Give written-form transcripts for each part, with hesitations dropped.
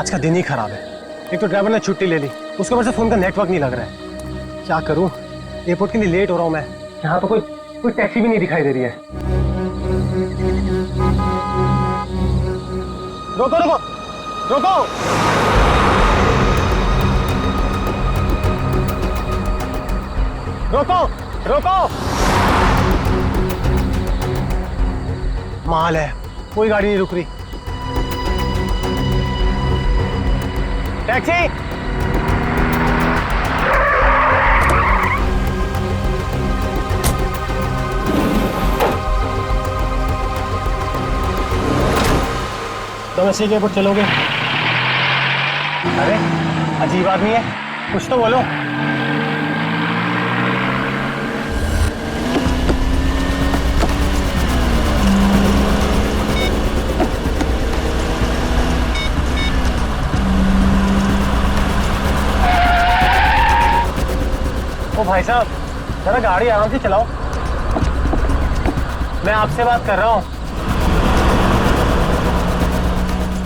आज का दिन ही खराब है। एक तो ड्राइवर ने छुट्टी ले ली, उसके ऊपर से फोन का नेटवर्क नहीं लग रहा है। क्या करूं, एयरपोर्ट के लिए लेट हो रहा हूं मैं। यहाँ तो कोई टैक्सी भी नहीं दिखाई दे रही है। रोको रोको रोको। रोको रोको। माल है, कोई गाड़ी नहीं रुक रही। टैक्सी। तुम ऐसे के ऊपर चलोगे? अरे अजीब आदमी है, कुछ तो बोलो। ओ भाई साहब, जरा गाड़ी आराम से चलाओ। मैं आपसे बात कर रहा हूँ।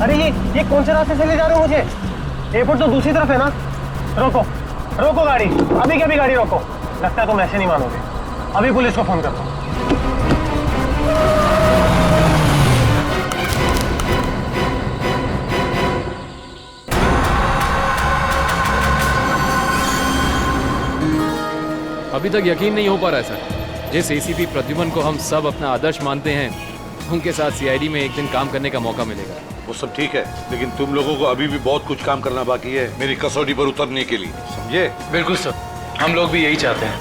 अरे ये कौन से रास्ते से ले जा रहे हो मुझे? एयरपोर्ट तो दूसरी तरफ है ना। रोको रोको गाड़ी, अभी के अभी गाड़ी रोको। लगता है तुम ऐसे नहीं मानोगे। अभी पुलिस को फोन कर दो। अभी तक यकीन नहीं हो पा रहा है सर। जिस एसीपी प्रद्युमन को हम सब अपना आदर्श मानते हैं, उनके साथ सीआईडी में एक दिन काम करने का मौका मिलेगा। वो सब ठीक है, लेकिन तुम लोगों को अभी भी बहुत कुछ काम करना बाकी है मेरी कसौटी पर उतरने के लिए, समझे? बिल्कुल सर, हम लोग भी यही चाहते हैं।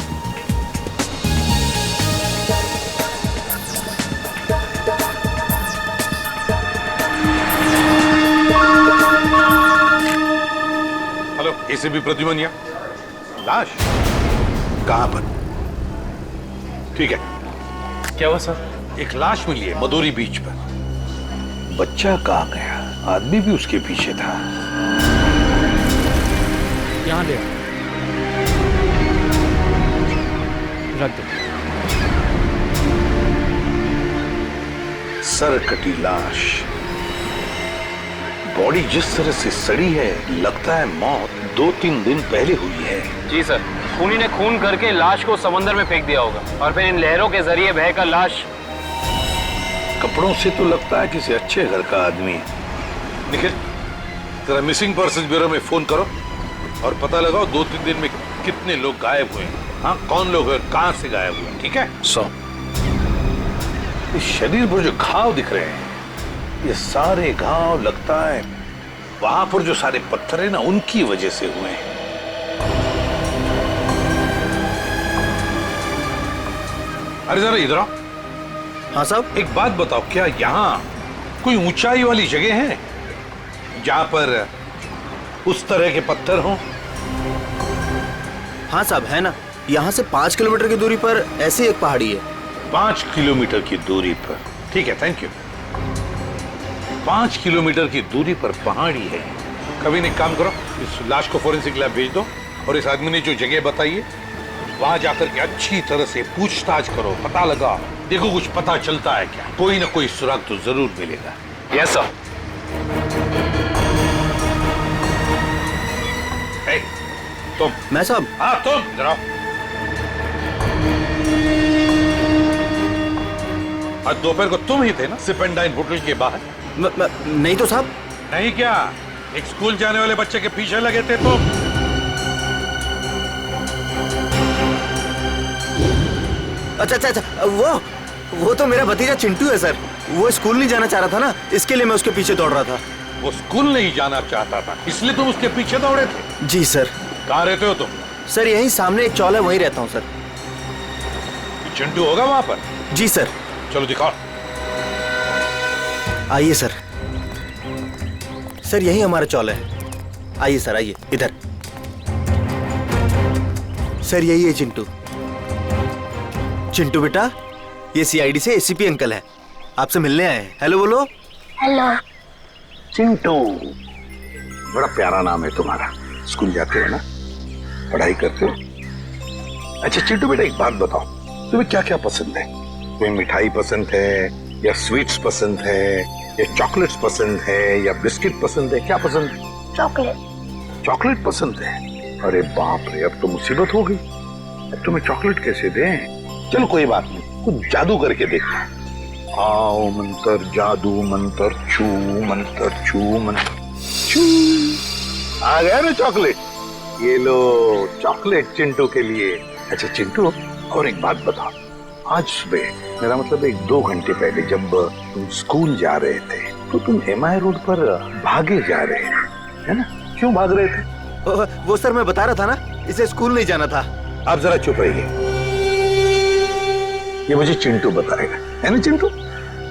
हेलो, एसीपी प्रद्युमन यहाँ। लाश कहाँ पर? ठीक है। क्या हुआ सर? एक लाश मिली है मदोरी बीच पर। बच्चा कहाँ गया? आदमी भी उसके पीछे था। यहाँ ले रख दो। सर कटी लाश, बॉडी जिस तरह से सड़ी है, लगता है मौत 2-3 दिन पहले हुई है। जी सर, खूनी ने खून करके लाश को समंदर में फेंक दिया होगा और फिर इन लहरों के जरिए बहकर लाश। कपड़ों से तो लगता है किसी अच्छे घर का आदमी है। निखिल, जरा मिसिंग पर्सन ब्यूरो में फोन करो और पता लगाओ 2-3 दिन में कितने लोग गायब हुए हैं। हाँ, कौन लोग हैं, कहां से गायब हुए, ठीक है? इस शरीर पर जो घाव दिख रहे हैं, ये सारे घाव लगता है वहां पर जो सारे पत्थर है ना, उनकी वजह से हुए हैं। अरे जरा इधर आओ। हाँ साहब। एक बात बताओ, क्या यहाँ कोई ऊंचाई वाली जगह है जहां पर उस तरह के पत्थर हों? हाँ साहब, है ना। यहाँ से 5 किलोमीटर की दूरी पर ऐसी एक पहाड़ी है। 5 किलोमीटर की दूरी पर? ठीक है, थैंक यू। 5 किलोमीटर की दूरी पर पहाड़ी है। कभी नहीं, काम करो, इस लाश को फोरेंसिक लैब भेज दो और इस आदमी ने जो जगह बताई है वहां जाकर के अच्छी तरह से पूछताछ करो, पता लगाओ, देखो कुछ पता चलता है क्या। कोई ना कोई सुराग तो जरूर मिलेगा। Yes sir. तुम। मैं साहब? हाँ तुम, जरा आज दोपहर को तुम ही थे ना सिप एंड डाइन होटल के बाहर? नहीं तो साहब। नहीं क्या? एक स्कूल जाने वाले बच्चे के पीछे लगे थे तुम? अच्छा, वो तो मेरा भतीजा चिंटू है सर। वो स्कूल नहीं जाना चाह रहा था ना, इसके लिए मैं उसके पीछे दौड़ रहा था। वो स्कूल नहीं जाना चाहता था, इसलिए तुम उसके पीछे दौड़े थे? जी सर। कहाँ रहते हो तुम? सर यहीं सामने एक चौल है, वहीं रहता हूँ सर। चिंटू होगा वहां पर? जी सर। चलो दिखाओ। आइए सर। सर यही हमारा चौल है। आइए सर, आइए इधर। सर यही है चिंटू। चिंटू बेटा, ये सीआईडी से एसीपी अंकल है, आपसे मिलने आए हैं। हेलो बोलो। हेलो। चिंटू, बड़ा प्यारा नाम है तुम्हारा। स्कूल जाते हो ना, पढ़ाई करते हो? अच्छा चिंटू बेटा, एक बात बताओ, तुम्हें क्या क्या पसंद है? कोई मिठाई पसंद है या स्वीट्स पसंद है ये चॉकलेट्स पसंद है या बिस्किट पसंद है, क्या पसंद है? चॉकलेट। चॉकलेट पसंद है? अरे बाप रे, अब तो मुसीबत हो गई। अब तुम्हें चॉकलेट कैसे दें? चलो कोई बात नहीं, कुछ जादू करके देखते हैं। आओ मंत्र जादू मंत्र छू मंत्र छू मंत्र छू। आ गया ना चॉकलेट, ये लो चॉकलेट चिंटू के लिए। अच्छा चिंटू, और एक बात बताओ, आज सुबह मेरा मतलब 1-2 घंटे पहले जब तुम स्कूल जा रहे थे तो तुम MI रोड पर भागे जा रहे थे, है ना? क्यों भाग रहे थे? वो सर मैं बता रहा था ना, इसे स्कूल नहीं जाना था। आप जरा चुप रहिए, ये मुझे चिंटू बताएगा, है ना चिंटू?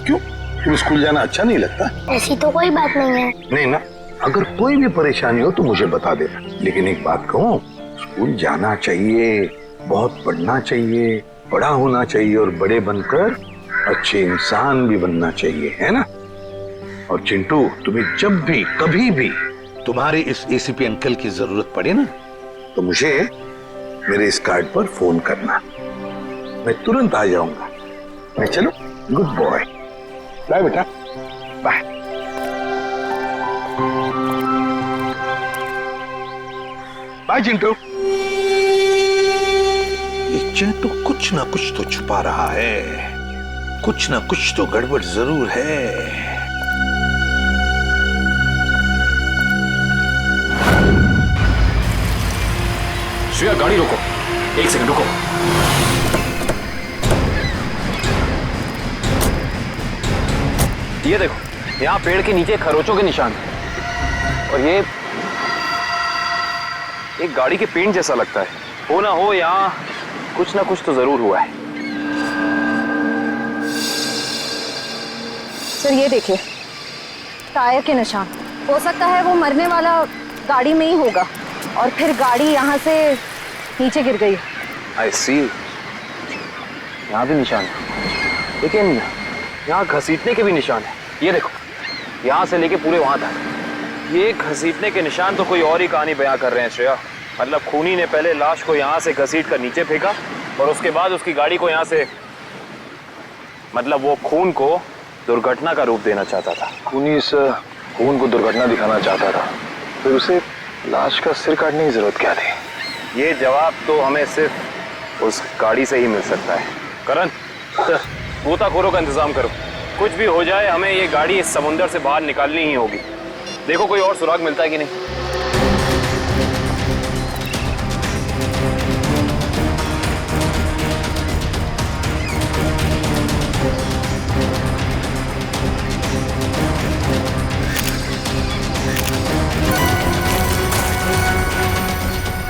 क्यों, तुम्हें स्कूल जाना अच्छा नहीं लगता? ऐसी तो कोई बात नहीं है। नहीं ना, अगर कोई भी परेशानी हो तो मुझे बता देना। लेकिन एक बात कहूँ, स्कूल जाना चाहिए, बहुत पढ़ना चाहिए, बड़ा होना चाहिए और बड़े बनकर अच्छे इंसान भी बनना चाहिए, है ना? और चिंटू, तुम्हें जब भी कभी भी तुम्हारे इस ACP अंकल की जरूरत पड़े ना, तो मुझे मेरे इस कार्ड पर फोन करना, मैं तुरंत आ जाऊंगा। मैं चलो, गुड बॉय, बाय बेटा, बाय। बाय चिंटू। ये चिंटू कुछ ना कुछ तो छुपा रहा है, कुछ ना कुछ तो गड़बड़ जरूर है। श्रेया गाड़ी रोको, 1 सेकंड रुको। ये देखो, यहाँ पेड़ के नीचे खरोचों के निशान हैं। और ये एक गाड़ी के पेंट जैसा लगता है। हो ना हो, यहाँ कुछ ना कुछ तो जरूर हुआ है। सर ये देखिए, टायर के निशान। हो सकता है वो मरने वाला गाड़ी में ही होगा और फिर गाड़ी यहाँ से नीचे गिर गई। आई सी, यहाँ भी निशान है, लेकिन यहाँ घसीटने के भी निशान है। ये देखो, यहाँ से लेके पूरे वहां तक ये घसीटने के निशान। तो कोई और ही कहानी बयां कर रहे हैं श्रेया। मतलब खूनी ने पहले लाश को यहाँ से घसीट कर नीचे फेंका और उसके बाद उसकी गाड़ी को यहाँ से, मतलब वो खून को दुर्घटना का रूप देना चाहता था। खूनी इस खून को दुर्घटना दिखाना चाहता था, फिर उसे लाश का सिर काटने की जरूरत क्या थी? ये जवाब तो हमें सिर्फ उस गाड़ी से ही मिल सकता है। करण, गोताखोरों का इंतजाम करो। कुछ भी हो जाए, हमें ये गाड़ी इस समुंदर से बाहर निकालनी ही होगी। देखो कोई और सुराग मिलता है कि नहीं।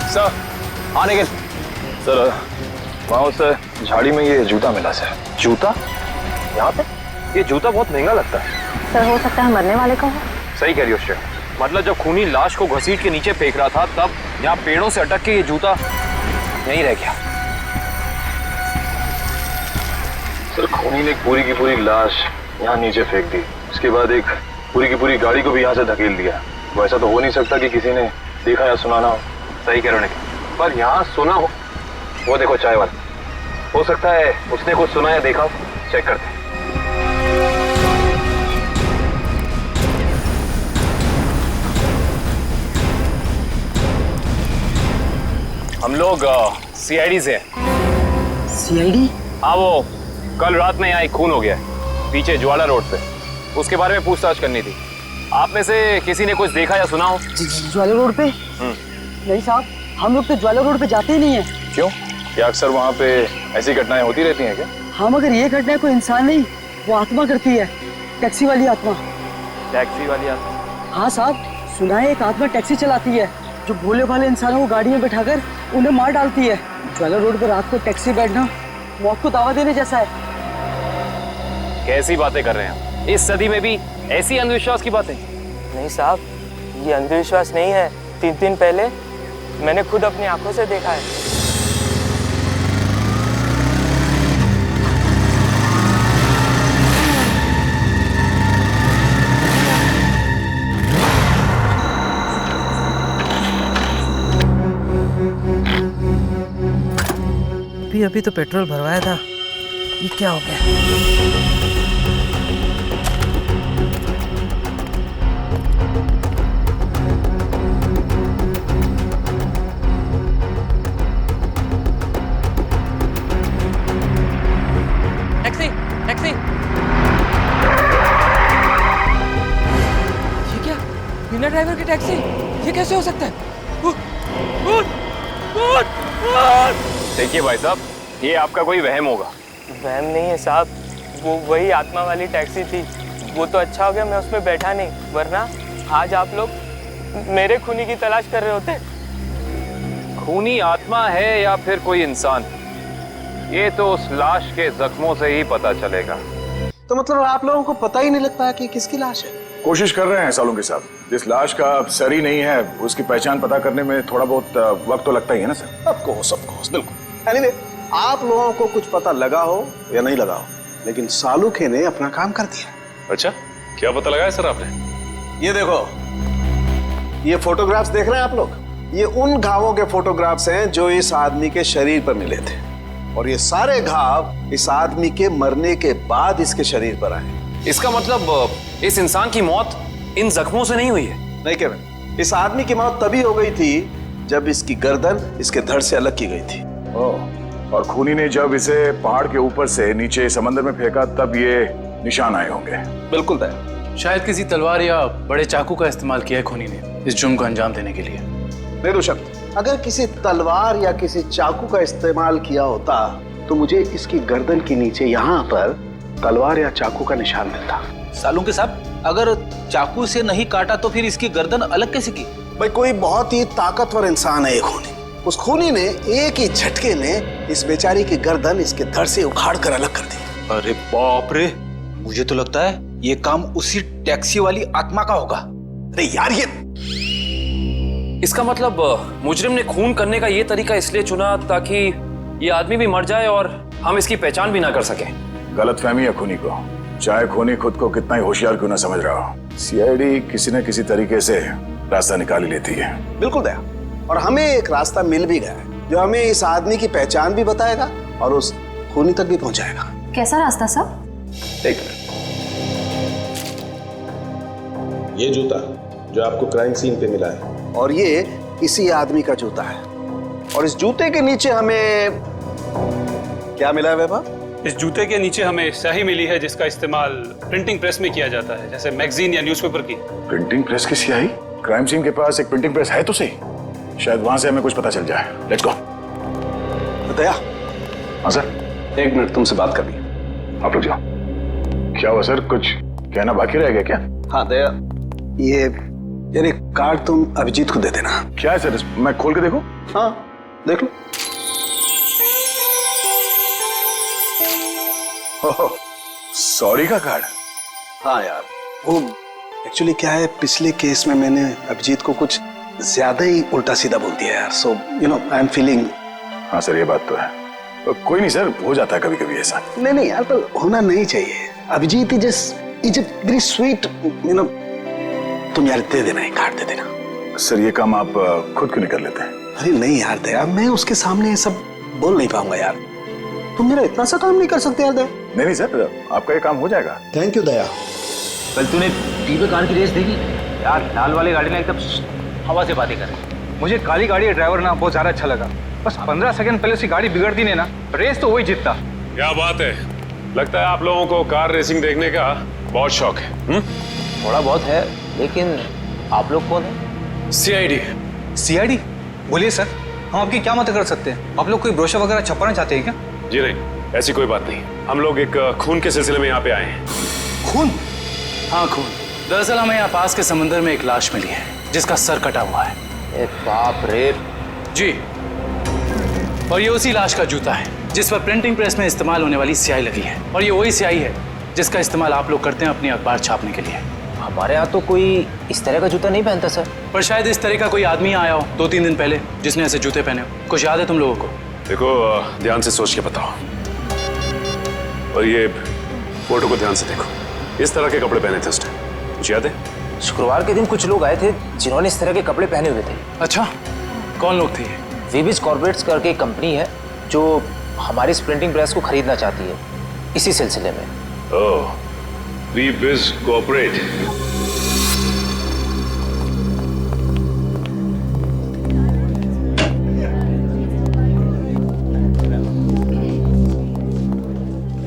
सर, आने के सर, वहाँ उस झाड़ी में ये जूता मिला सर। जूता यहाँ पे? ये जूता बहुत महंगा लगता है। सर हो सकता है मरने वाले का हो। सही कह रही हो श्रेया। मतलब जब खूनी लाश को घसीट के नीचे फेंक रहा था, तब यहाँ पेड़ों से अटक के ये जूता यहीं रह गया। सर खूनी ने पूरी की पूरी लाश यहाँ नीचे फेंक दी, उसके बाद एक पूरी की पूरी गाड़ी को भी यहाँ से धकेल दिया। वैसा तो हो नहीं सकता कि किसी ने देखा या सुना ना हो। सही कह रहे हो, पर यहाँ सुना हो। वो देखो चाय वाला, हो सकता है उसने कुछ सुना या देखा हो। चेक करते हैं। हम लोग CID से हैं। CID? हाँ, वो कल रात में यहाँ एक खून हो गया है पीछे ज्वाला रोड पे। उसके बारे में पूछताछ करनी थी। आप में से किसी ने कुछ देखा या सुना हो? ज्वाला रोड पे? नहीं साहब, हम लोग तो ज्वाला रोड पे जाते ही नहीं है। क्यों? क्या अक्सर वहाँ पे ऐसी घटनाएं होती रहती हैं क्या? हाँ, मगर ये घटना कोई इंसान नहीं, वो आत्मा करती है। टैक्सी वाली आत्मा। टैक्सी वाली आत्मा? हाँ साहब, सुना है एक आत्मा टैक्सी चलाती है जो भोले भाले इंसानों को गाड़ी में बैठाकर उन्हें मार डालती है। ज्वाला रोड पर रात को टैक्सी बैठना मौत को दावा देने जैसा है। कैसी बातें कर रहे हैं? इस सदी में भी ऐसी अंधविश्वास की बातें? नहीं साहब, ये अंधविश्वास नहीं है। 3 दिन पहले मैंने खुद अपनी आंखों से देखा है। अभी तो पेट्रोल भरवाया था, ये क्या हो गया? ड्राइवर की टैक्सी, ये कैसे हो सकता है? देखिए भाई साहब, ये आपका कोई वहम होगा। वहम नहीं है साहब, वो वही आत्मा वाली टैक्सी थी। वो तो अच्छा हो गया मैं उसमें बैठा नहीं, वरना आज आप लोग मेरे खूनी की तलाश कर रहे होते। खूनी आत्मा है या फिर कोई इंसान, ये तो उस लाश के जख्मों से ही पता चलेगा। तो मतलब आप लोगों को पता ही नहीं लगता है कि किसकी लाश है? कोशिश कर रहे हैं सालों के साथ। जिस लाश का सर ही नहीं है उसकी पहचान पता करने में थोड़ा बहुत वक्त तो लगता ही है ना सर। ऑफ कोर्स, बिल्कुल। एनीवे, आप लोगों को कुछ पता लगा हो या नहीं लगा हो, लेकिन सालुखे ने अपना काम कर दिया। अच्छा, क्या पता लगाया सर आपने? ये देखो, ये फोटोग्राफ्स देख रहे हैं आप लोग? ये उन घावों के फोटोग्राफ्स हैं जो इस आदमी के शरीर पर मिले थे, और ये सारे घाव इस आदमी के मरने के बाद इसके शरीर पर आए। इसका मतलब इस इंसान की मौत इन जख्मों से नहीं हुई है? नहीं केविन, इस आदमी की मौत तभी हो गई थी जब इसकी गर्दन इसके धड़ से अलग की गई थी। और खूनी ने जब इसे पहाड़ के ऊपर से नीचे समंदर में फेंका तब ये निशान आए होंगे। बिल्कुल तय। शायद किसी तलवार या बड़े चाकू का इस्तेमाल किया है खूनी ने इस जुर्म को अंजाम देने के लिए। बेशक, अगर किसी तलवार या किसी चाकू का इस्तेमाल किया होता तो मुझे इसकी गर्दन के नीचे यहाँ पर तलवार या चाकू का निशान मिलता। सालुंके साहब, अगर चाकू से नहीं काटा तो फिर इसकी गर्दन अलग कैसे की? भाई, कोई बहुत ही ताकतवर इंसान है ये खूनी। उस खूनी ने एक ही झटके में इस बेचारी की गर्दन इसके धड़ से उखाड़ कर अलग कर दी। अरे बाप रे, मुझे तो लगता है ये काम उसी टैक्सी वाली आत्मा का होगा। अरे यार, ये इसका मतलब मुजरिम ने खून करने का ये तरीका इसलिए चुना ताकि ये आदमी भी मर जाए और हम इसकी पहचान भी ना कर सके। गलतफहमी है खूनी को, चाहे खूनी खुद को कितना ही होशियार क्यों ना समझ रहा हो। सीआईडी किसी न किसी तरीके से रास्ता निकाल ही लेती है। बिल्कुल दया, और हमें एक रास्ता मिल भी गया है जो हमें इस आदमी की पहचान भी बताएगा और उस खूनी तक भी पहुंचाएगा। कैसा रास्ता साहब? एक मिनट, ये जूता जो आपको क्राइम सीन पे मिला है, और ये इसी आदमी का जूता है, और इस जूते के नीचे हमें क्या मिला है वैभव? इस जूते के नीचे हमें स्याही मिली है जिसका इस्तेमाल प्रिंटिंग प्रेस में किया जाता है, जैसे मैगजीन या न्यूज़पेपर की। प्रिंटिंग प्रेस की स्याही? क्राइम सीन के पास एक प्रिंटिंग प्रेस है तो सही, शायद वहां से हमें कुछ पता चल जाए। Let's go. दया। हाँ सर। 1 मिनट तुमसे बात करनी है। आप लोग जाओ। क्या हुआ सर, कुछ कहना बाकी रह गया क्या? हाँ दया, ये यार एक कार्ड तुम अभिजीत को दे देना। क्या है सर, मैं खोल के देखूं? हाँ देख लो। सॉरी का कार्ड? हाँ यार, वो एक्चुअली क्या है, पिछले केस में मैंने अभिजीत को कुछ ज्यादा ही उल्टा सीधा बोल दिया यार, so you know I am feeling. हाँ सर, ये बात तो है। कोई नहीं सर, हो जाता है कभी कभी ऐसा। नहीं यार, पर होना नहीं चाहिए। Abhijit is very sweet, you know. तुम यार दे देना, एक कार्ड दे देना। सर ये काम आप खुद क्यों नहीं कर लेते? अरे नहीं यार दया, मैं उसके सामने ये सब बोल नहीं पाऊंगा यार। तुम मेरा इतना सा काम नहीं कर सकते यार दया। नहीं सर, आपका ये काम हो जाएगा। थैंक यू दया। कल तूने टीवी कार की रेस देखी? यार लाल वाली गाड़ी ने एकदम हवा से बातें कर। मुझे काली गाड़ी का ड्राइवर ना बहुत ज्यादा अच्छा लगा। बस 15 सेकंड पहले उसकी गाड़ी बिगड़ती नहीं ना, रेस तो वही जीतता। क्या बात है, लगता है आप लोगों को कार रेसिंग देखने का बहुत शौक है। थोड़ा बहुत है, लेकिन आप लोग कौन है? सीआईडी? बोलिए सर, हम आपकी क्या मदद कर सकते हैं? आप लोग कोई ब्रोशर वगैरह छपाना चाहते हैं क्या? जी नहीं, ऐसी कोई बात नहीं। हम लोग एक खून के सिलसिले में यहाँ पे आए हैं। खून? हाँ खून। दरअसल हमें यहाँ पास के समंदर में एक लाश मिली है जिसका सर कटा हुआ है। बाप रे। जी, और ये उसी लाश का जूता है जिस पर प्रिंटिंग प्रेस में इस्तेमाल होने वाली स्याही लगी है, और ये वही स्याही है जिसका इस्तेमाल आप लोग करते हैं अपनी अखबार छापने के लिए। हमारे यहाँ तो कोई इस तरह का जूता नहीं पहनता सर। पर शायद इस तरह का कोई आदमी आया हो 2-3 दिन पहले जिसने ऐसे जूते पहने हो। कुछ याद है तुम लोगों को? देखो, ध्यान से सोच के बताओ, और ये फोटो को ध्यान से देखो। इस तरह के कपड़े पहने थे उसने, कुछ याद है? शुक्रवार के दिन कुछ लोग आए थे जिन्होंने इस तरह के कपड़े पहने हुए थे। अच्छा, कौन लोग थे ये? वीबिज कॉर्पोरेट्स करके एक कंपनी है जो हमारी इस प्रिंटिंग प्रेस को खरीदना चाहती है, इसी सिलसिले में। ओह, वीबिज कॉर्पोरेट।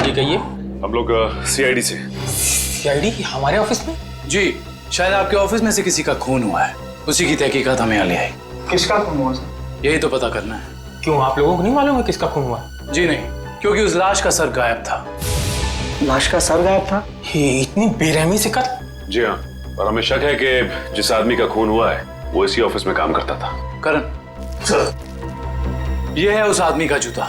ये कहिए। हम लोग सीआईडी से। सीआईडी हमारे ऑफिस में? जी, शायद आपके ऑफिस में से किसी का खून हुआ है, उसी की तहकीकात हमें यहाँ ले आई। किसका खून हुआ सर? यही तो पता करना है। क्यों, आप लोगों को नहीं मालूम है किसका खून हुआ? जी नहीं, क्योंकि उस लाश का सर गायब था। लाश का सर गायब था? ये इतनी बेरहमी से कत्ल? जी हाँ, और हमें शक है कि जिस आदमी का खून हुआ है वो इसी ऑफिस में काम करता था। करण सर, ये है उस आदमी का जूता,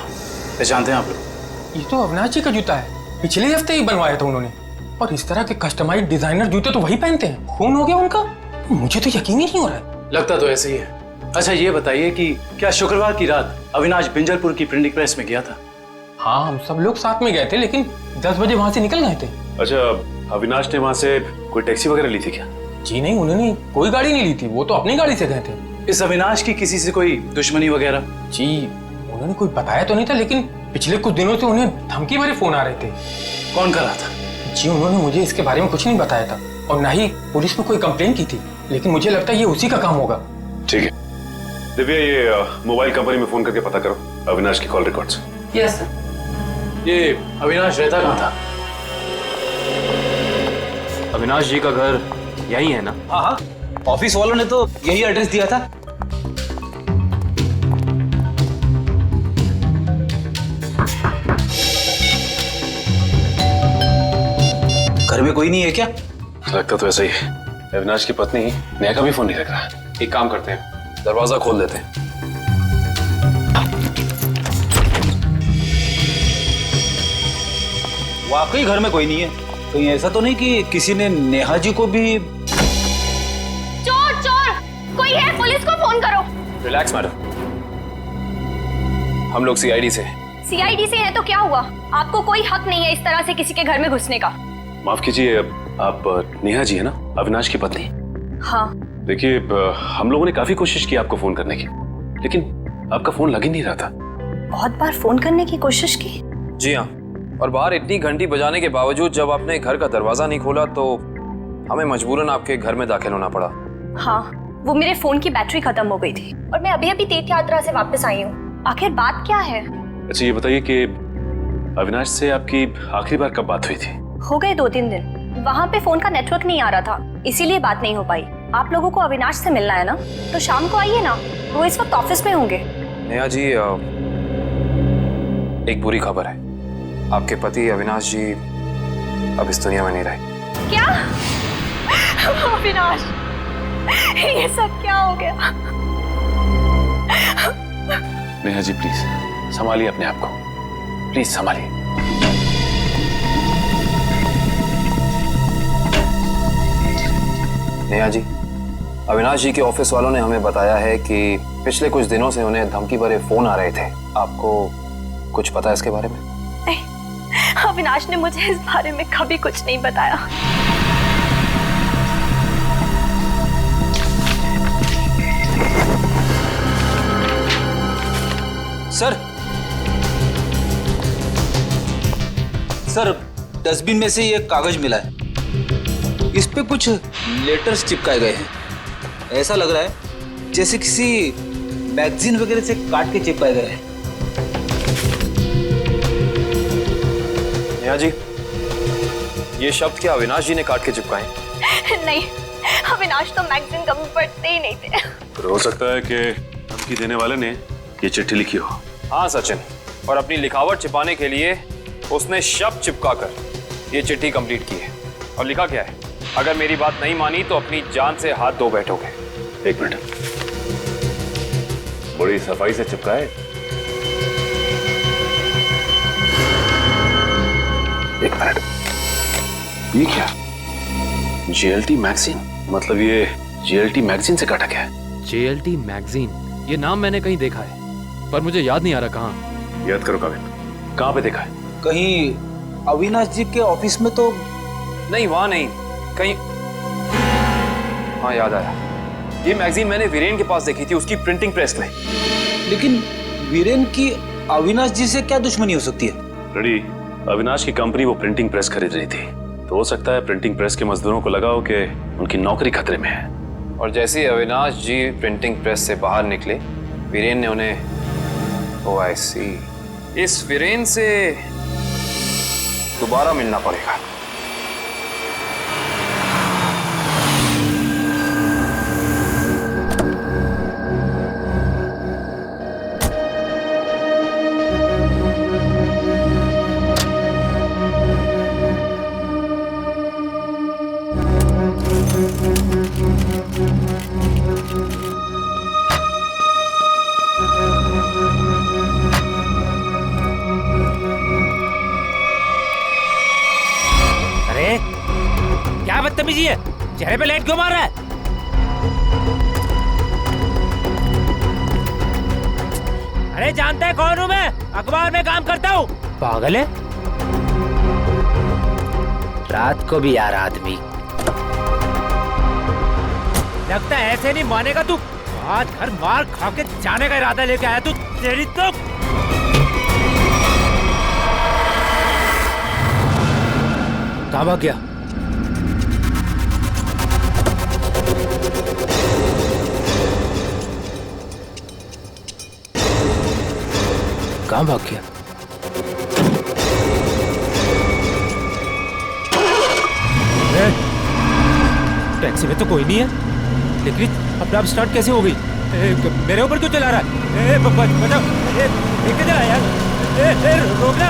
पहचानते हैं आप लोग? ये तो अविनाश जी का जूता है, पिछले हफ्ते ही बनवाया था उन्होंने। और इस तरह के कस्टमाइज्ड डिजाइनर जूते तो वही पहनते हैं। खून हो गया उनका? मुझे तो यकीन ही नहीं हो रहा है। लगता तो ऐसे ही है। अच्छा ये बताइए कि क्या शुक्रवार की रात अविनाश बिंजलपुर की प्रिंटिंग प्रेस में गया था? हाँ, हम सब लोग साथ में गए थे, लेकिन 10 बजे वहां से निकल गए थे। अच्छा, अविनाश ने वहां से कोई टैक्सी वगैरह ली थी क्या? जी नहीं, उन्होंने कोई गाड़ी नहीं ली थी, वो तो अपनी गाड़ी से गए थे। इस अविनाश की किसी से कोई दुश्मनी वगैरह? जी उन्होंने कोई बताया तो नहीं था, लेकिन पिछले कुछ दिनों से उन्हें धमकी भरे फोन आ रहे थे। कौन कर रहा था? जी उन्होंने मुझे इसके बारे में कुछ नहीं बताया था, और ना ही पुलिस में कोई कंप्लेंट की थी, लेकिन मुझे लगता है ये उसी का काम होगा। ठीक है दिव्या, ये मोबाइल कंपनी में फोन करके पता करो अविनाश की कॉल रिकॉर्ड्स। Yes sir. ये अविनाश रहता कहाँ था? अविनाश जी का घर यही है ना? हाँ हाँ, ऑफिस वालों ने तो यही एड्रेस दिया था। घर में कोई नहीं है क्या? लगता तो ऐसा ही है। अविनाश की पत्नी नेहा का भी फोन नहीं लग रहा। एक काम करते हैं, दरवाजा खोल देते हैं। वाकई घर में कोई नहीं है। कहीं ऐसा तो नहीं कि किसी ने नेहा जी को भी? चोर चोर कोई है, पुलिस को फोन करो। रिलैक्स मैडम, हम लोग सीआईडी से। सीआईडी से है तो क्या हुआ? आपको कोई हक नहीं है इस तरह से किसी के घर में घुसने का। माफ कीजिए, आप नेहा जी है ना, अविनाश की पत्नी? हाँ। देखिए, हम लोगों ने काफी कोशिश की आपको फोन करने की, लेकिन आपका फोन लग ही नहीं रहा था। बहुत बार फोन करने की कोशिश की? जी हाँ, और बाहर इतनी घंटी बजाने के बावजूद जब आपने घर का दरवाजा नहीं खोला तो हमें मजबूरन आपके घर में दाखिल होना पड़ा। हाँ, वो मेरे फोन की बैटरी खत्म हो गई थी और मैं अभी अभी तीर्थ यात्रा से वापस आई हूँ। आखिर बात क्या है? अच्छा ये बताइए कि अविनाश से आपकी आखिरी बार कब बात हुई थी? हो गए 2-3 दिन। वहाँ पे फोन का नेटवर्क नहीं आ रहा था, इसीलिए बात नहीं हो पाई। आप लोगों को अविनाश से मिलना है ना, तो शाम को आइए ना, वो इस वक्त ऑफिस में होंगे। नेहा जी, एक बुरी खबर है, आपके पति अविनाश जी अब इस दुनिया में नहीं रहे। क्या? अविनाश, ये सब क्या हो गया? नेहा जी प्लीज संभालिए अपने आप को, प्लीज संभालिए। नेहा जी, अविनाश जी के ऑफिस वालों ने हमें बताया है कि पिछले कुछ दिनों से उन्हें धमकी भरे फोन आ रहे थे। आपको कुछ पता है इसके बारे में? नहीं, अविनाश ने मुझे इस बारे में कभी कुछ नहीं बताया। सर, डस्टबिन में से ये कागज मिला है। इस पे कुछ लेटर्स चिपकाए गए हैं। ऐसा लग रहा है जैसे किसी मैगजीन वगैरह से काट के चिपकाए गए हैं। नेहा जी, ये शब्द क्या अविनाश जी ने काट के चिपकाए? नहीं, अविनाश तो मैगजीन कभी पढ़ते ही नहीं थे। तो हो सकता है कि धमकी देने वाले ने ये चिट्ठी लिखी हो। हाँ सचिन, और अपनी लिखावट छिपाने के लिए उसने शब्द चिपकाकर ये चिट्ठी कंप्लीट की है। और लिखा क्या है? अगर मेरी बात नहीं मानी तो अपनी जान से हाथ धो बैठोगे। एक मिनट, बड़ी सफाई से चिपकाए। एक मिनट, ये क्या? JLT मैगजीन, मतलब ये JLT मैगजीन से काटा गया है। JLT मैगजीन, ये नाम मैंने कहीं देखा है, पर मुझे याद नहीं आ रहा कहाँ। याद करो काविन, कहाँ पे देखा है? कहीं अविनाश जी के ऑफिस में तो नहीं, वहां नहीं, कहीं। हाँ याद आया, ये मैगजीन मैंने वीरेन के पास देखी थी, उसकी प्रिंटिंग प्रेस में। लेकिन वीरेन की अविनाश जी से क्या दुश्मनी हो सकती है? रेडी, अविनाश की कंपनी वो प्रिंटिंग प्रेस खरीद रही थी, तो हो सकता है प्रिंटिंग प्रेस के मजदूरों को लगा हो कि उनकी नौकरी खतरे में है। और जैसे ही अविनाश जी प्रिंटिंग प्रेस से बाहर निकले, वीरेन ने उन्हें, ओह आई सी, इस वीरेन से दोबारा मिलना पड़ेगा। बदतमीजी है? चेहरे पे लाइट क्यों मार रहा है? अरे जानता है कौन हूँ मैं? अखबार में काम करता हूँ। पागल है? रात को भी यार आदमी लगता है ऐसे नहीं मानेगा तू। आज घर मार खा के जाने का इरादा लेके आया तू। तेरी तो कहाँ भाग गया? कहाँ भाग गया? टैक्सी में तो कोई नहीं है, लेकिन अपने आप स्टार्ट कैसे हो गई? मेरे ऊपर क्यों चला रहा है? बचाओ, लेके चला यार। रोकना,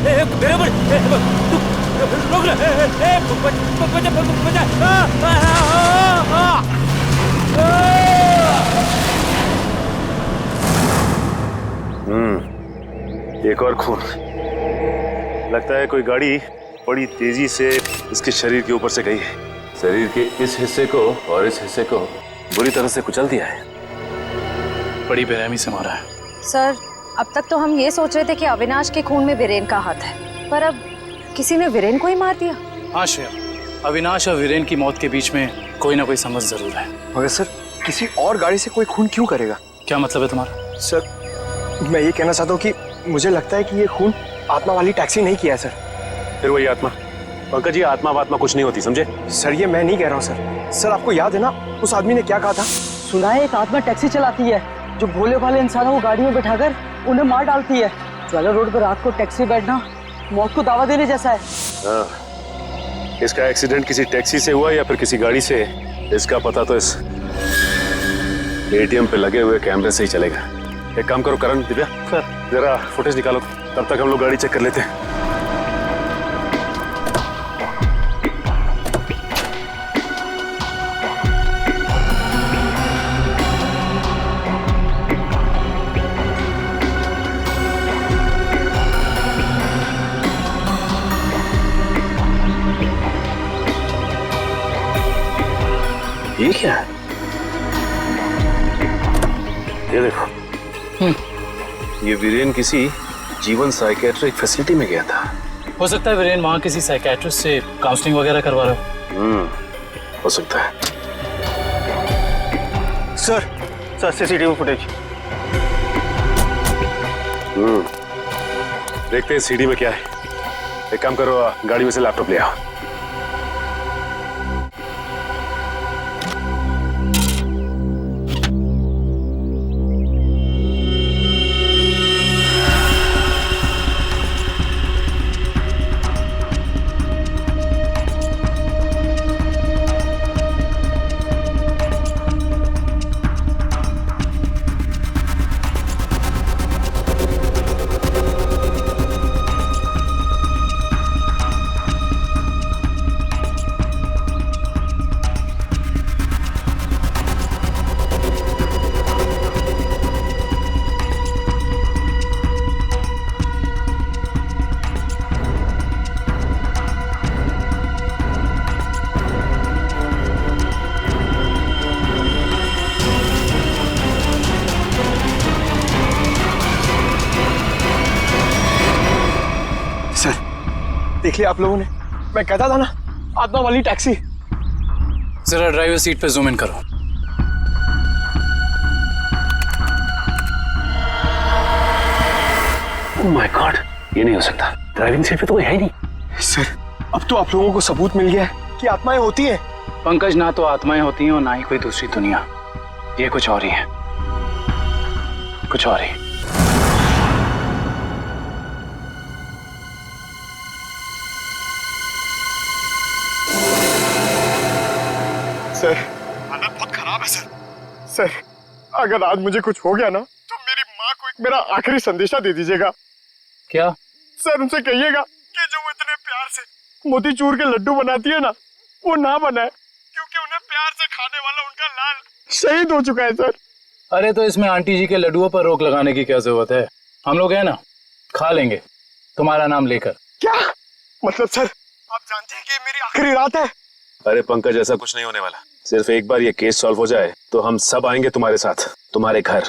मेरे ऊपर रोकना, एक और खून। लगता है कोई गाड़ी बड़ी तेजी से इसके शरीर के ऊपर से गई है। शरीर के इस हिस्से को और इस हिस्से को बुरी तरह से कुचल दिया है। बड़ी बेरहमी से मारा है। सर, अब तक तो हम ये सोच रहे थे कि अविनाश के खून में वीरेन का हाथ है, पर अब किसी ने वीरेन को ही मार दिया। हाँ श्रेया, अविनाश और वीरेन की मौत के बीच में कोई ना कोई समझ जरूर है। मगर सर, किसी और गाड़ी से कोई खून क्यों करेगा? क्या मतलब है तुम्हारा? सर, मैं ये कहना चाहता हूँ कि मुझे लगता है कि ये खून आत्मा वाली टैक्सी नहीं किया है सर। फिर वही आत्मा? पंकज जी, आत्मा कुछ नहीं होती, समझे? सर, ये मैं नहीं कह रहा हूँ सर। सर, आपको याद है ना उस आदमी ने क्या कहा था? सुना है एक आत्मा टैक्सी चलाती है जो भोले भाले इंसानों को गाड़ी में बैठाकर उन्हें मार डालती है। ज्वाला रोड पर रात को टैक्सी बैठना मौत को दावा देने जैसा है। इसका एक्सीडेंट किसी टैक्सी से हुआ या फिर किसी गाड़ी से, इसका पता तो इस एटीएम पे लगे हुए कैमरे से ही चलेगा। एक काम करो करण, दिव्या, जरा फुटेज निकालो, तब तक हम लोग गाड़ी चेक कर लेते हैं। ये क्या है? ये देखो, ये वीरेन किसी जीवन साइकेट्रिक फैसिलिटी में गया था। हो सकता है वीरेन वहाँ किसी साइकेट्रिस्ट से काउंसलिंग वगैरह करवा रहा हो। हो सकता है। Sir, CCTV footage. देखते हैं सीडी में क्या है। एक काम करो, गाड़ी में से लैपटॉप ले आओ। देख लिया आप लोगों ने? मैं कहता था ना, आत्मा वाली टैक्सी। जरा ड्राइवर सीट पे जूम इन करो। ओह माय गॉड, ये नहीं हो सकता। ड्राइविंग सीट पे तो कोई है ही नहीं। सर, अब तो आप लोगों को सबूत मिल गया है कि आत्माएं होती हैं। पंकज, ना तो आत्माएं होती हैं और ना ही कोई दूसरी दुनिया। ये कुछ और ही है, कुछ और ही। सर, हालत बहुत खराब है सर। सर, अगर आज मुझे कुछ हो गया ना, तो मेरी माँ को एक मेरा आखिरी संदेशा दे दीजिएगा। क्या? सर, उनसे कहिएगा कि जो वो इतने प्यार से मोतीचूर के लड्डू बनाती है ना, वो ना बनाए, क्योंकि उन्हें प्यार से खाने वाला उनका लाल शहीद हो चुका है सर। अरे तो इसमें आंटी जी के लड्डुओं पर रोक लगाने की क्या जरूरत है? हम लोग है ना, खा लेंगे तुम्हारा नाम लेकर। क्या मतलब सर, आप जानते हैं कि ये मेरी आखिरी रात है। अरे पंकज, ऐसा कुछ नहीं होने वाला। सिर्फ एक बार ये केस सॉल्व हो जाए तो हम सब आएंगे तुम्हारे साथ, तुम्हारे घर,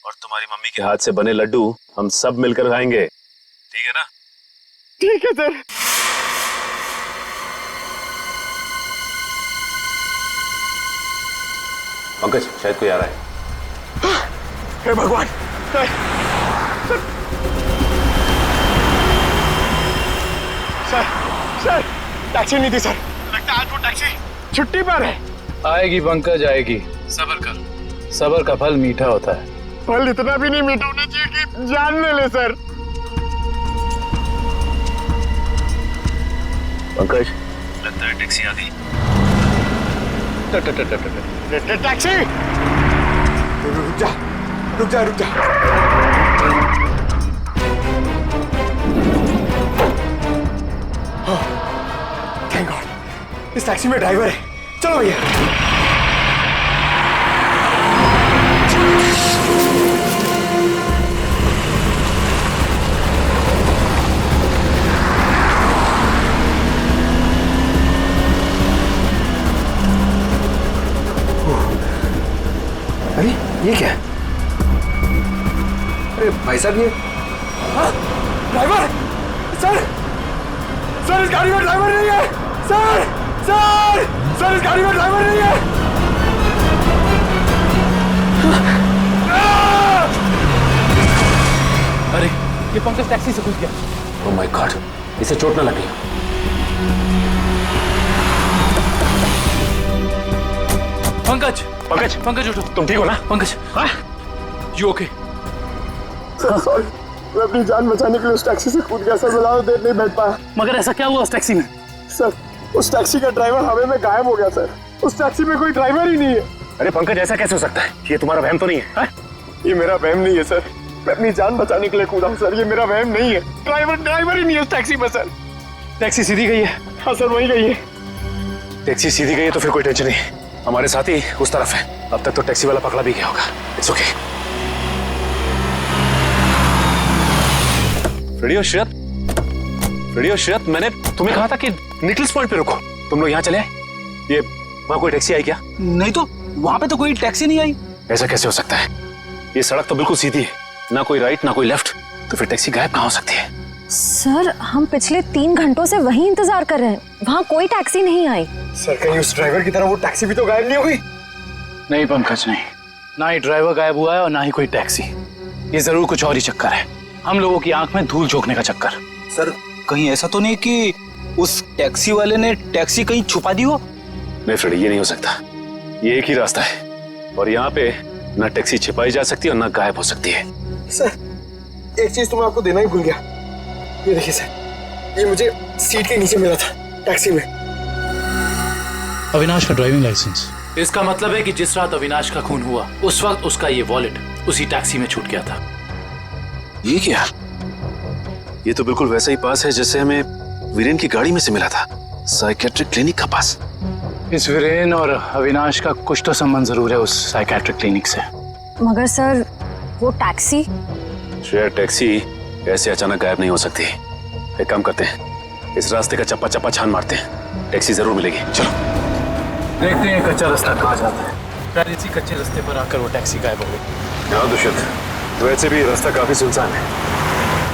और तुम्हारी मम्मी के हाथ से बने लड्डू हम सब मिलकर खाएंगे। ठीक है ना? ठीक है सर। पंकज, शायद कोई आ रहा है। हे भगवान, सर सर सर टैक्सी नहीं थी सर। लगता है आज वो टैक्सी छुट्टी पर है। आएगी पंकज, आएगी। सब्र कर, सब्र का फल मीठा होता है। फल इतना भी नहीं मीठा होना चाहिए कि जान ले ले सर। पंकज, लगता है टैक्सी आ गई। टैक्सी, रुक जा रुक जा रुक जा। थैंक गॉड, इस टैक्सी में ड्राइवर है। चलो भैया। अरे ये क्या है? अरे भाई साहब, ये ड्राइवर, सर सर इस गाड़ी में ड्राइवर नहीं है। सर सर सर इस गाड़ी में ड्राइवर नहीं है। अरे ये पंकज टैक्सी से घुस गया। ओह माय गॉड, इसे चोट ना लगी। पंकज पंकज पंकज उठो। तुम ठीक हो ना? Pankaj, you okay? Sir sorry, मैं अपनी जान बचाने के लिए उस टैक्सी से कूद गया सर। ज्यादा देर नहीं बैठ पाया। मगर ऐसा क्या हुआ उस टैक्सी में? सर उस टैक्सी का ड्राइवर हवा में गायब हो गया सर। उस टैक्सी में कोई ड्राइवर ही नहीं है। अरे पंकज, ऐसा कैसे हो सकता है? ये तुम्हारा वहम तो नहीं है? ये मेरा वहम नहीं है सर। मैं अपनी जान बचाने के लिए कूदा हूँ सर। ये मेरा वहम नहीं है। ड्राइवर ही नहीं है उस टैक्सी में सर। टैक्सी सीधी गई है? हाँ सर, वही गई है। टैक्सी सीधी गई है तो फिर कोई टेंशन नहीं। हमारे साथ ही उस तरफ है। अब तक तो टैक्सी वाला पकड़ा भी गया होगा। It's okay. फ्रेडी और श्रेयत, मैंने तुम्हें कहा था कि निकल्स पॉइंट पे रुको। तुम लोग यहाँ चले आए। ये वहाँ कोई टैक्सी आई क्या? नहीं तो वहाँ पे तो कोई टैक्सी नहीं आई। ऐसा कैसे हो सकता है? ये सड़क तो बिल्कुल सीधी है, ना कोई राइट ना कोई लेफ्ट, तो फिर टैक्सी गायब कहाँ हो सकती है? सर हम पिछले 3 घंटों से वहीं इंतजार कर रहे हैं, वहाँ कोई टैक्सी नहीं आई। सर कहीं उस ड्राइवर की तरह वो टैक्सी भी तो गायब नहीं हुई? नहीं पंकज, नहीं। ना ही ड्राइवर गायब हुआ है और ना ही कोई टैक्सी। ये जरूर कुछ और ही चक्कर है, हम लोगों की आंख में धूल झोंकने का चक्कर। सर कहीं ऐसा तो नहीं कि उस टैक्सी वाले ने टैक्सी कहीं छुपा दी हो? नहीं फ्रेडी, ये नहीं हो सकता। ये एक ही रास्ता है और यहाँ पे ना टैक्सी छिपाई जा सकती है और ना गायब हो सकती है। सर एक चीज तो मैं आपको देना ही भूल गया। ये देखिए सर, ये मुझे सीट के नीचे मिला था टैक्सी में। अविनाश का ड्राइविंग लाइसेंस। इसका मतलब है कि जिस रात अविनाश का खून हुआ उस वक्त उसका ये वॉलेट उसी टैक्सी में छूट गया था। ये क्या? ये तो बिल्कुल वैसा ही पास है जैसे हमें वीरेन की गाड़ी में से मिला था, साइकेट्रिक क्लिनिक का पास। इस वीरेन और अविनाश का कुछ तो संबंध जरूर है उस साइकेट्रिक क्लिनिक से। मगर सर वो टैक्सी? श्रेया, टैक्सी ऐसे अचानक गायब नहीं हो सकती। एक काम करते हैं, इस रास्ते का चप्पा चप्पा छान मारते हैं, टैक्सी जरूर मिलेगी। चलो देखते हैं कच्चा रास्ता कहाँ जाता है। शायद इसी कच्चे रास्ते पर आकर वो टैक्सी गायब हो गई। हाँ दुष्यंत, तो वैसे भी रास्ता काफी सुनसान है।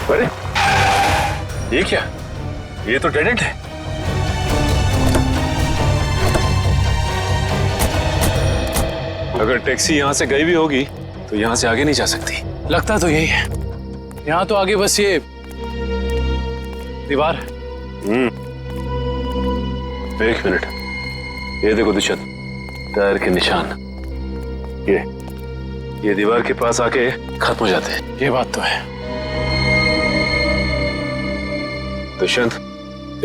अरे ये क्या? ये तो डेड एंड है। अगर टैक्सी यहाँ से गई भी होगी तो यहाँ से आगे नहीं जा सकती। लगता तो यही है। यहाँ तो आगे बस ये दीवार है। एक मिनट, ये देखो दुष्यंत, टायर के निशान। ये दीवार के पास आके खत्म हो जाते हैं। ये बात तो है। दुष्यंत,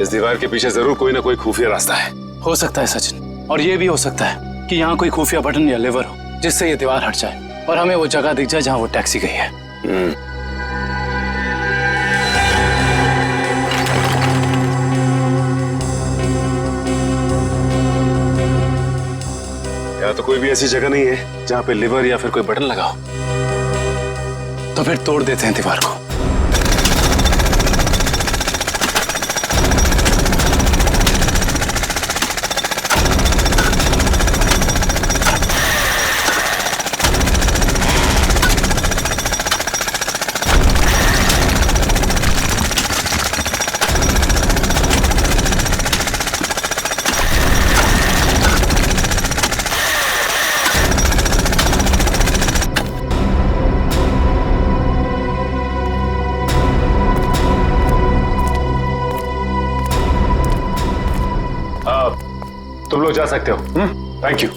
इस दीवार के पीछे जरूर कोई ना कोई खुफिया रास्ता है। हो सकता है सचिन, और ये भी हो सकता है कि यहाँ कोई खुफिया बटन या लेवर हो जिससे ये दीवार हट जाए और हमें वो जगह दिख जाए जहाँ वो टैक्सी गई है। यहाँ तो कोई भी ऐसी जगह नहीं है जहाँ पे लिवर या फिर कोई बटन लगा हो। तो फिर तोड़ देते हैं दीवार को। तुम लोग जा सकते हो। Thank you.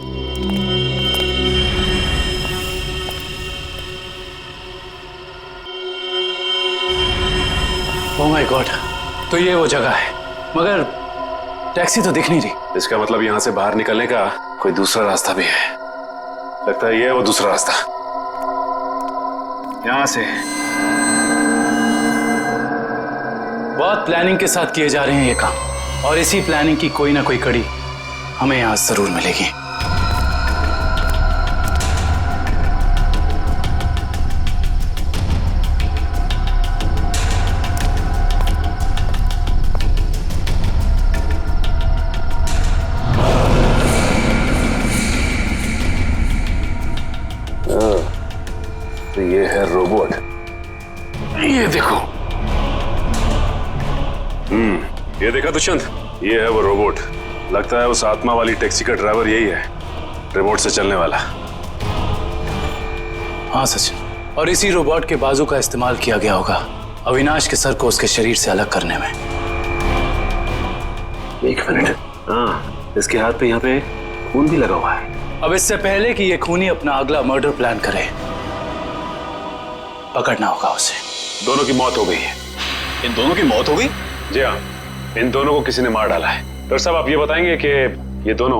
Oh my God, तो ये वो जगह है, मगर टैक्सी तो दिख नहीं रही। इसका मतलब यहाँ से बाहर निकलने का कोई दूसरा रास्ता भी है। लगता है ये है वो दूसरा रास्ता। यहाँ से बहुत प्लानिंग के साथ किए जा रहे हैं ये काम, और इसी प्लानिंग की कोई ना कोई कड़ी हमें यहाँ जरूर मिलेगी। तो ये है रोबोट, ये देखो। ये देखा दुष्यंत, ये है वो रोबोट। लगता है उस आत्मा वाली टैक्सी का ड्राइवर यही है, रिमोट से चलने वाला। हाँ सचिन, और इसी रोबोट के बाजू का इस्तेमाल किया गया होगा अविनाश के सर को उसके शरीर से अलग करने में। एक मिनट, हाँ, इसके हाथ पे यहाँ पे खून भी लगा हुआ है। अब इससे पहले कि ये खूनी अपना अगला मर्डर प्लान करे, पकड़ना होगा उसे। दोनों की मौत हो गई है। इन दोनों की मौत हो गई? जी हाँ, इन दोनों को किसी ने मार डाला है। डॉक्टर साहब, आप ये बताएंगे कि ये दोनों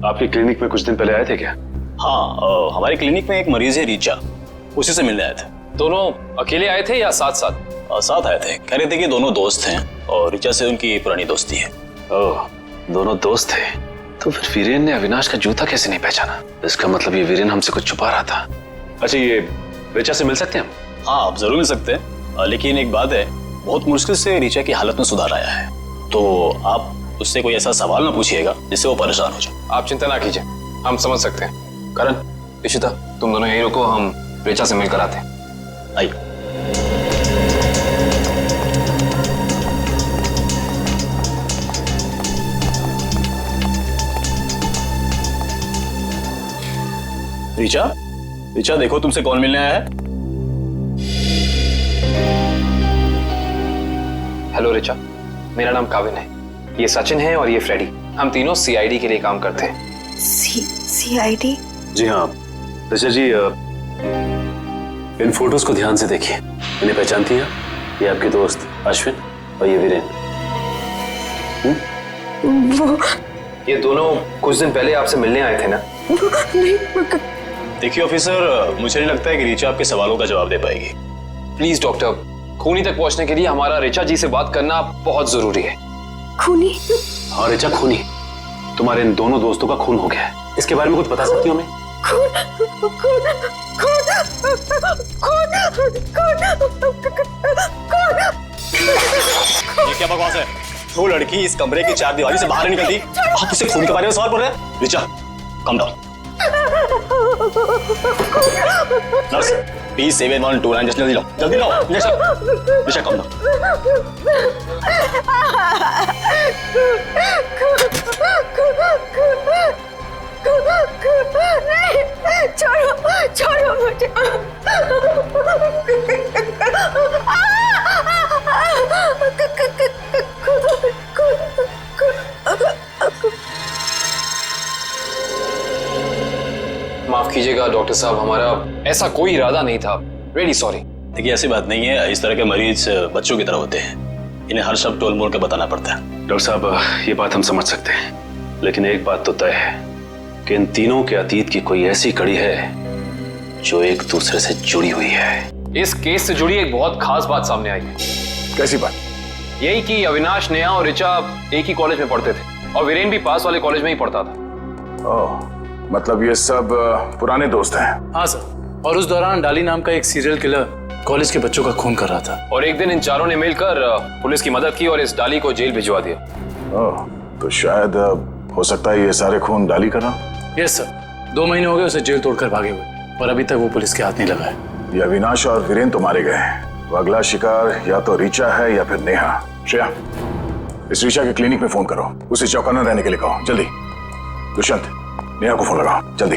आपकी क्लिनिक में कुछ दिन पहले आए थे क्या? हाँ, हमारी क्लिनिक में एक मरीज है रीचा, उसी से मिलने आए थे। दोनों अकेले आए थे या साथ साथ? साथ आए थे। कह रहे थे कि दोनों दोस्त हैं और रीचा से उनकी पुरानी दोस्ती है। ओह, दोनों दोस्त थे। तो फिर वीरेन ने अविनाश का जूता कैसे नहीं पहचाना? इसका मतलब ये वीरेन हमसे कुछ छुपा रहा था। अच्छा, ये रीचा से मिल सकते हैं हम? हाँ, आप जरूर मिल सकते हैं, लेकिन एक बात है, बहुत मुश्किल से रीचा की हालत में सुधार आया है, तो आप उससे कोई ऐसा सवाल ना पूछिएगा जिससे वो परेशान हो जाए। आप चिंता ना कीजिए, हम समझ सकते हैं। करण, इशिता, तुम दोनों यहीं रुको, हम रीचा से मिलकर आते हैं। आइए। रीचा, रीचा देखो तुमसे कौन मिलने आया है। हेलो रीचा, मेरा नाम काविन है, ये सचिन है और ये फ्रेडी। हम तीनों सीआईडी के लिए काम करते हैं। सीआईडी? जी हाँ ऋचा जी, इन फोटोज को ध्यान से देखिए। इन्हें पहचानती हैं? ये आपके दोस्त अश्विन और ये वीरेन। वो ये दोनों कुछ दिन पहले आपसे मिलने आए थे ना? देखिए ऑफिसर, मुझे नहीं लगता है कि रीचा आपके सवालों का जवाब दे पाएगी। प्लीज डॉक्टर, खूनी तक पहुंचने के लिए हमारा रीचा जी से बात करना बहुत जरूरी है। खूनी? हाँ रीचा, खूनी। तुम्हारे इन दोनों दोस्तों का खून हो गया है, इसके बारे में कुछ बता सकती हो हमें? ये क्या बकवास है? वो लड़की इस कमरे की चार दीवारी से बाहर नहीं निकलती, आप उसे खून के बारे में सवाल पूछ रहे हैं? Richa, come down. Nurse, P7129 जल्दी लाओ, जल्दी लाओ। Richa, come down. छोड़ो, छोड़ो मुझे। माफ कीजिएगा डॉक्टर साहब, हमारा ऐसा कोई इरादा नहीं था। Really sorry. देखिए ऐसी बात नहीं है, इस तरह के मरीज बच्चों की तरह होते हैं, इन्हें हर शब्द टोल मोड़ के बताना पड़ता है। डॉक्टर साहब, ये बात हम समझ सकते हैं, लेकिन एक बात तो तय है कि इन तीनों के अतीत की कोई ऐसी कड़ी है जो एक दूसरे से जुड़ी हुई है। इस केस से जुड़ी एक बहुत खास बात सामने आई है। कैसी बात? यही कि अविनाश, नेहा और ऋचा एक ही कॉलेज में पढ़ते थे और वीरेन भी पास वाले कॉलेज में ही पढ़ता था। ओह, मतलब ये सब पुराने दोस्त हैं? हाँ सर, और उस दौरान डाली नाम का एक सीरियल किलर कॉलेज के बच्चों का खून कर रहा था। और एक दिन इन चारों ने मिलकर पुलिस की मदद की और इस डाली को जेल भिजवा दिया। ओह, तो शायद हो सकता है ये सारे खून डाली कर रहा। यस सर, 2 महीने हो गए उसे जेल तोड़कर भागे हुए, पर अभी तक वो पुलिस के हाथ नहीं लगा है। ये अविनाश और वीरेन तो मारे गए हैं, वो अगला शिकार या तो रीचा है या फिर नेहा। श्रेया, इस रीचा के क्लिनिक में फोन करो, उसे चौकन्ना रहने के लिए कहो, जल्दी। दुष्यंत, नेहा को फोन लगाओ, जल्दी।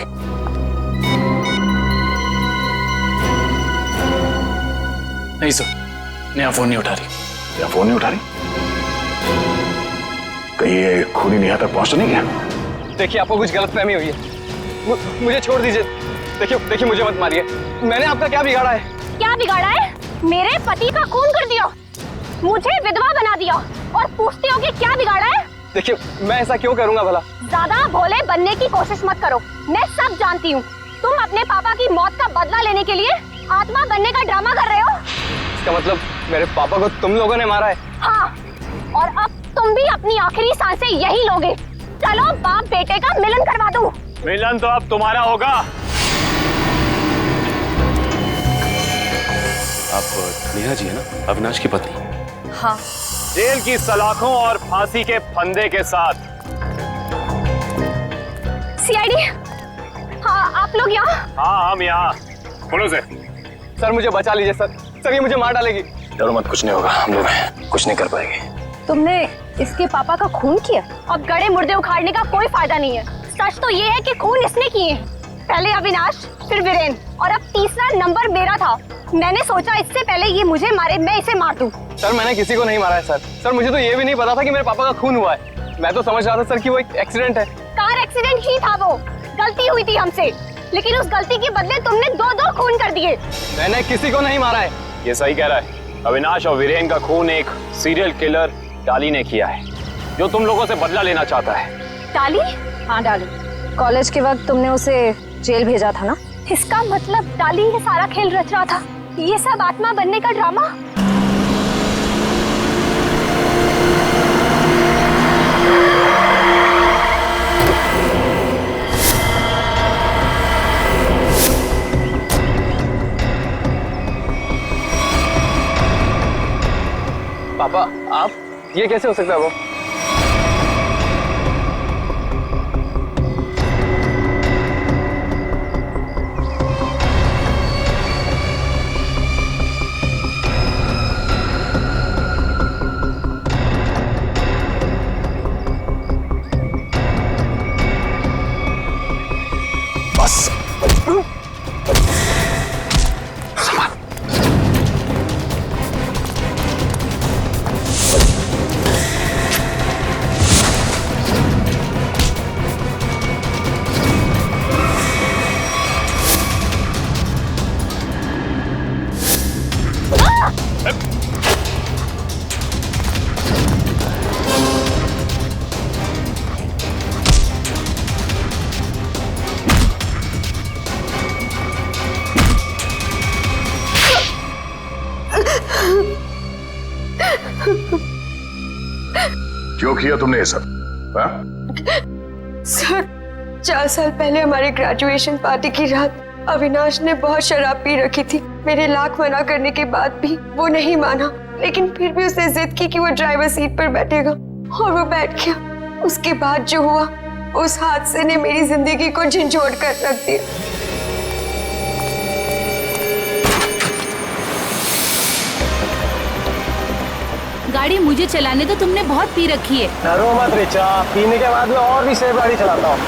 नहीं सर, नेहा फोन नहीं उठा रही। नेहा फोन नहीं उठा रही? कहीं ये खूनी नेहा तक पहुंच तो नहीं गया? देखिए आपको कुछ गलतफहमी हुई है, मुझे छोड़ दीजिए। देखिए मुझे मत मारिए, मैंने आपका क्या बिगाड़ा है? क्या बिगाड़ा है? मेरे पति का खून कर दिया, मुझे विधवा बना दिया और पूछते हो कि क्या बिगाड़ा है? देखिए मैं ऐसा क्यों करूंगा भला? ज्यादा भोले बनने की कोशिश मत करो, मैं सब जानती हूँ। तुम अपने पापा की मौत का बदला लेने के लिए आत्मा बनने का ड्रामा कर रहे हो। इसका मतलब मेरे पापा को तुम लोगों ने मारा है? हाँ, और अब तुम भी अपनी आखिरी सांसें यही लोगे। चलो बाप बेटे का मिलन करवा दूं। मिलन तो अब तुम्हारा होगा। आप नेहा जी है ना, अविनाश की पत्नी? हाँ। जेल की सलाखों और फांसी के फंदे के साथ। सीआईडी, हाँ आप लोग यहाँ? हाँ हम यहाँ। बोलो से। सर मुझे बचा लीजिए सर, सर ये मुझे मार डालेगी। डरो मत, कुछ नहीं होगा, हम लोग कुछ नहीं कर पाएंगे। तुमने इसके पापा का खून किया? अब गड़े मुर्दे उखाड़ने का कोई फायदा नहीं है। सच तो ये है कि खून इसने किए हैं। पहले अविनाश, फिर वीरेन और अब तीसरा नंबर मेरा था। मैंने सोचा इससे पहले ये मुझे मारे, मैं इसे मार दूं। सर मैंने किसी को नहीं मारा है सर। सर मुझे तो ये भी नहीं पता था कि मेरे पापा का खून हुआ है। मैं तो समझ रहा था सर कि वो एक एक्सीडेंट है। कार एक्सीडेंट ही था, वो गलती हुई थी हमसे, लेकिन उस गलती के बदले तुमने दो खून कर दिए। मैंने किसी को नहीं मारा है। ये सही कह रहा है। अविनाश और वीरेन का खून एक सीरियल किलर डाली ने किया है, जो तुम लोगों से बदला लेना चाहता है। डाली? हाँ डाली। कॉलेज के वक्त तुमने उसे जेल भेजा था ना? इसका मतलब डाली ये सारा खेल रच रहा था, ये सब आत्मा बनने का ड्रामा। पापा आप, ये कैसे हो सकता है? वो बस क्यों किया तुमने ये सब? सर 4 साल पहले हमारे ग्रेजुएशन पार्टी की रात अविनाश ने बहुत शराब पी रखी थी। मेरे लाख मना करने के बाद भी वो नहीं माना, लेकिन फिर भी उसने जिद की कि वो ड्राइवर सीट पर बैठेगा और वो बैठ गया। उसके बाद जो हुआ, उस हादसे ने मेरी जिंदगी को झंझोड़ कर रख दिया। गाड़ी मुझे चलाने तो तुमने बहुत पी रखी है। डरो मत रिचा, पीने के बाद में और भी सेफ गाड़ी चलाता हूँ।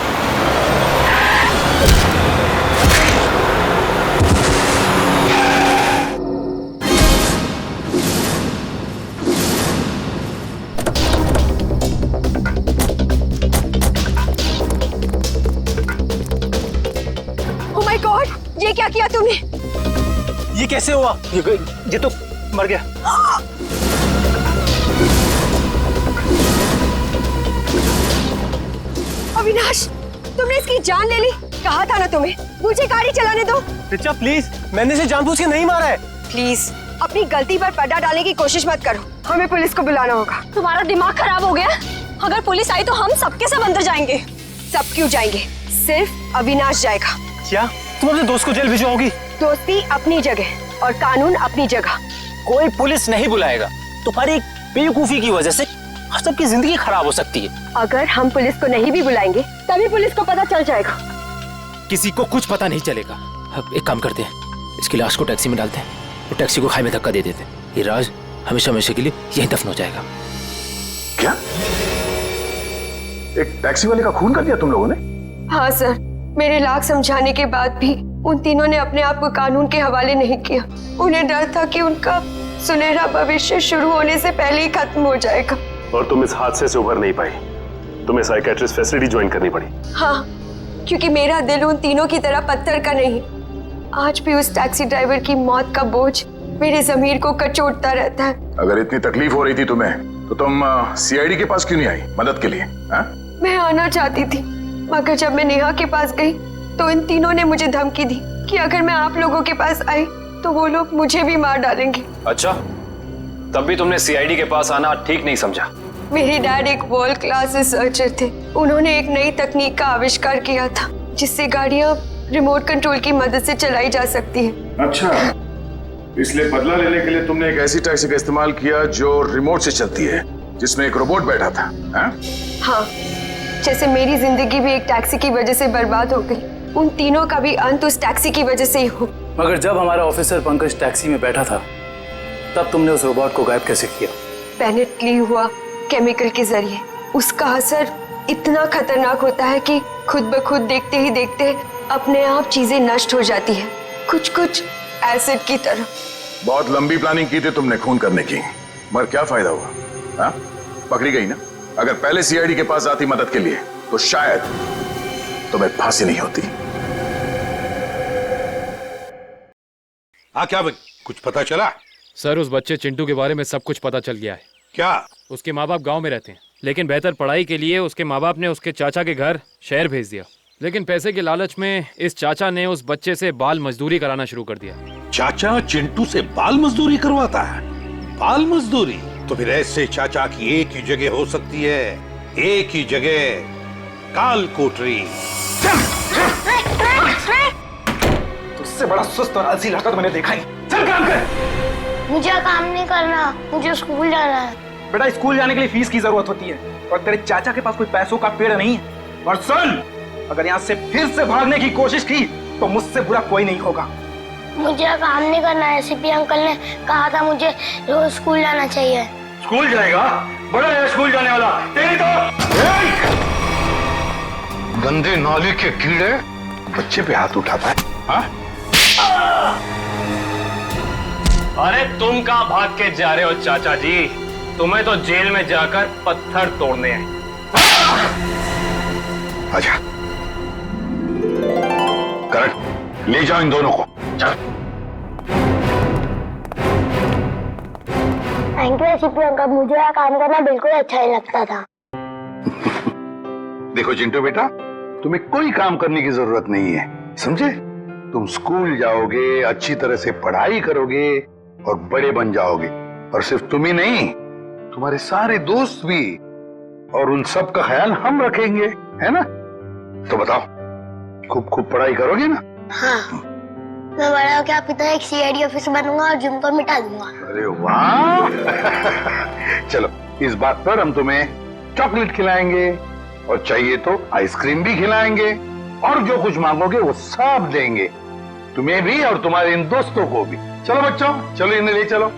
ओह माय गॉड, ये क्या किया तूने? ये कैसे हुआ? ये तो मर गया। अविनाश, तुमने इसकी जान ले ली। कहा था ना तुम्हें, मुझे गाड़ी चलाने दो। रिचा प्लीज, मैंने इसे जानबूझ के नहीं मारा है। प्लीज अपनी गलती पर पर्दा डालने की कोशिश मत करो, हमें पुलिस को बुलाना होगा। तुम्हारा दिमाग खराब हो गया? अगर पुलिस आई तो हम सबके सब अंदर जाएंगे। सब क्यों जाएंगे? सिर्फ अविनाश जाएगा। क्या तुम अपने दोस्त को जेल भिजवाओगी? दोस्ती अपनी जगह और कानून अपनी जगह। कोई पुलिस नहीं बुलाएगा। तुम्हारी बेवकूफी की वजह से सबकी जिंदगी खराब हो सकती है। अगर हम पुलिस को नहीं भी बुलाएंगे तभी पुलिस को पता चल जाएगा। किसी को कुछ पता नहीं चलेगा। अब एक काम करते हैं, इसकी लाश को टैक्सी में डालते हैं और टैक्सी को खाई में धक्का दे देते हैं। ये राज हमेशा हमेशा के लिए यहीं दफन हो जाएगा। क्या? एक टैक्सी वाले का खून कर दिया तुम लोगों ने? हाँ सर, मेरे लाख समझाने के बाद भी उन तीनों ने अपने आप को कानून के हवाले नहीं किया। उन्हें डर था कि उनका सुनहरा भविष्य शुरू होने से पहले ही खत्म हो जाएगा। और तुम इस हादसे से उभर नहीं पाई। तुम्हें साइकेट्रिस्ट फैसिलिटी ज्वाइन करनी पड़ी। हाँ, क्योंकि मेरा दिल उन तीनों की तरह पत्थर का नहीं। आज भी उस टैक्सी ड्राइवर की मौत का बोझ मेरे ज़मीर को कचोटता रहता है। अगर इतनी तकलीफ हो रही थी तुम्हें तो तुम सीआईडी के पास क्यों नहीं आई मदद के लिए? हा? मैं आना चाहती थी, मगर जब मैं नेहा के पास गई तो इन तीनों ने मुझे धमकी दी कि अगर मैं आप लोगों के पास आई तो वो लोग मुझे भी मार डालेंगे। अच्छा, तब भी तुमने सीआईडी के पास आना ठीक नहीं समझा? मेरे डैड एक वर्ल्ड क्लास रिसर्चर थे। उन्होंने एक नई तकनीक का आविष्कार किया था जिससे गाड़ियां रिमोट कंट्रोल की मदद से चलाई जा सकती हैं। अच्छा, इसलिए बदला लेने के लिए तुमने एक ऐसी टैक्सी का इस्तेमाल किया जो रिमोट से चलती है, जिसमें एक रोबोट बैठा था। हाँ, जैसे मेरी जिंदगी भी एक टैक्सी की वजह से बर्बाद हो गई, उन तीनों का भी अंत उस टैक्सी की वजह से ही हो। मगर जब हमारा ऑफिसर पंकज टैक्सी में बैठा था तब तुमने उस रोबोट को गायब कैसे किया? पेनिट्ली हुआ केमिकल के जरिए। उसका असर इतना खतरनाक होता है कि खुद ब खुद देखते ही देखते अपने आप चीजें नष्ट हो जाती है, कुछ कुछ एसिड की तरह। बहुत लंबी प्लानिंग की थी तुमने खून करने की, मगर क्या फायदा हुआ? हाँ? पकड़ी गई ना। अगर पहले सीआईडी के पास आती मदद के लिए तो शायद तुम्हें फांसी नहीं होती। हाँ, क्या कुछ पता चला? सर, उस बच्चे चिंटू के बारे में सब कुछ पता चल गया है। क्या? उसके माँ बाप गांव में रहते हैं, लेकिन बेहतर पढ़ाई के लिए उसके माँ बाप ने उसके चाचा के घर शहर भेज दिया। लेकिन पैसे के लालच में इस चाचा ने उस बच्चे से बाल मजदूरी कराना शुरू कर दिया। चाचा चिंटू से बाल मजदूरी करवाता है? बाल मजदूरी? तो फिर ऐसे चाचा की एक ही जगह हो सकती है, एक ही जगह, काल कोठरी। तुझसे बड़ा सुस्त और आलसी लड़का तो मैंने देखा ही। चल काम कर। मुझे काम नहीं करना, मुझे स्कूल जाना है। बेटा, स्कूल जाने के लिए फीस की जरूरत होती है और तेरे चाचा के पास कोई पैसों का पेड़ नहीं है। और सुन, अगर यहाँ से फिर से भागने की कोशिश की तो मुझसे बुरा कोई नहीं होगा। मुझे काम नहीं करना है। सीपी अंकल ने कहा था मुझे रोज स्कूल जाना चाहिए। स्कूल जाएगा? बड़ा है स्कूल जाने वाला। तेरी तो गंदे नाली के कीड़े बच्चे पे हाथ उठाता है। हाँ? अरे तुम कहाँ भाग के जा रहे हो चाचा जी? तुम्हें तो जेल में जाकर पत्थर तोड़ने हैं। आजा करण, ले जाओ इन दोनों को। थैंक यू सीपी अंकल, मुझे यहाँ काम करना बिल्कुल अच्छा ही लगता था। देखो चिंटू बेटा, तुम्हें कोई काम करने की जरूरत नहीं है, समझे? तुम स्कूल जाओगे, अच्छी तरह से पढ़ाई करोगे और बड़े बन जाओगे। और सिर्फ तुम ही नहीं, तुम्हारे सारे दोस्त भी, और उन सब का ख्याल हम रखेंगे, है ना? तो बताओ, खूब खूब पढ़ाई करोगे ना? हाँ, मैं बड़ा होकर आपकी तरह एक सीआईडी ऑफिसर बनूंगा और जिम को मिटा दूंगा। अरे वाह! चलो, इस बात पर हम तुम्हें चॉकलेट खिलाएंगे और चाहिए तो आइसक्रीम भी खिलाएंगे, और जो कुछ मांगोगे वो सब देंगे, तुम्हें भी और तुम्हारे इन दोस्तों को भी। चलो बच्चों, चलो इन्हें ले चलो।